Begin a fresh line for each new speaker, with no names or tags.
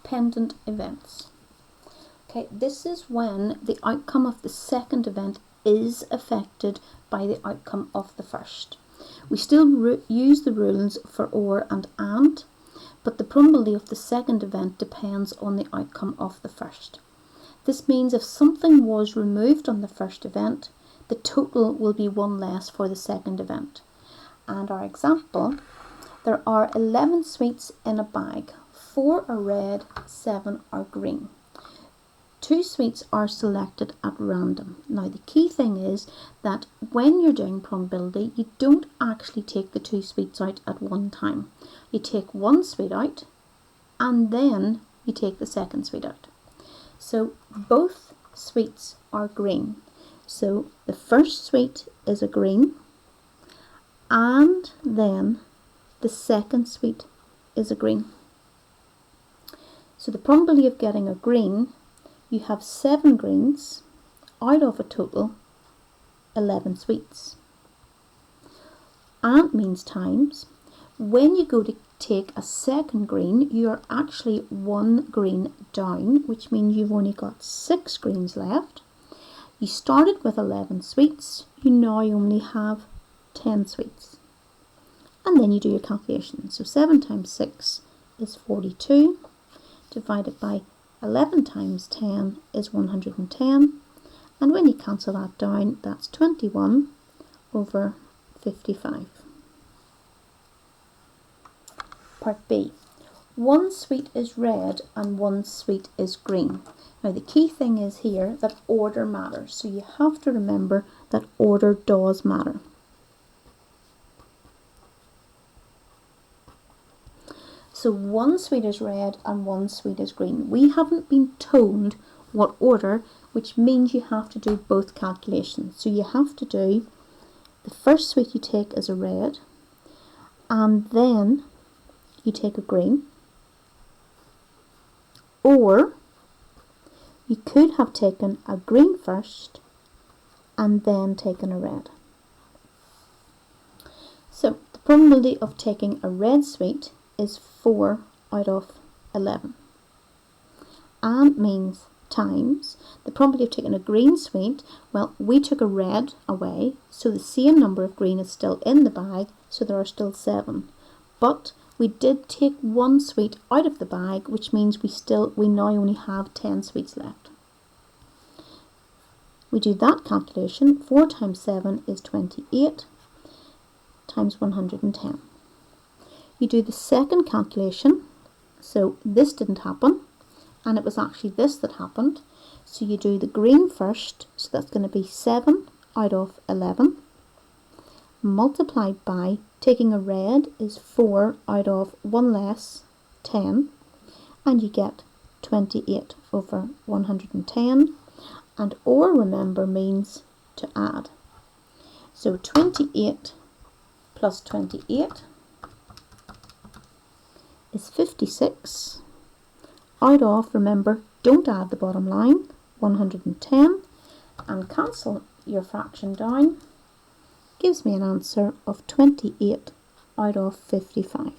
dependent events. Okay, this is when the outcome of the second event is affected by the outcome of the first. We still use the rules for or and, but the probability of the second event depends on the outcome of the first. This means if something was removed on the first event, the total will be one less for the second event. And our example, there are 11 sweets in a bag. 4 are red, 7 are green. 2 sweets are selected at random. Now the key thing is that when you're doing probability, you don't actually take the 2 sweets out at one time. You take one sweet out and then you take the second sweet out. So both sweets are green. So the first sweet is a green and then the second sweet is a green. So the probability of getting a green, you have 7 greens out of a total 11 sweets. And means times. When you go to take a second green, you're actually 1 green down, which means you've only got 6 greens left. You started with 11 sweets, you now only have 10 sweets. And then you do your calculation. So 7 times 6 is 42, divided by 11 times 10 is 110, and when you cancel that down, that's 21 over 55. Part B. 1 sweet is red and 1 sweet is green. Now the key thing is here that order matters, so you have to remember that order does matter. So 1 sweet is red and 1 sweet is green. We haven't been told what order, which means you have to do both calculations. So you have to do the first sweet you take as a red, and then you take a green. Or you could have taken a green first and then taken a red. So the probability of taking a red sweet is 4 out of 11. And means times the probability of taking a green sweet, well, we took a red away, so the same number of green is still in the bag, so there are still 7. But we did take 1 sweet out of the bag, which means we now only have 10 sweets left. We do that calculation. 4 times 7 is 28 times 110. You do the second calculation, so this didn't happen, and it was actually this that happened. So you do the green first, so that's going to be 7 out of 11, multiplied by, taking a red is 4 out of 1 less, 10, and you get 28 over 110, and or, remember, means to add. So 28 plus 28 is 56 out of, remember, don't add the bottom line, 110, and cancel your fraction down, gives me an answer of 28 out of 55.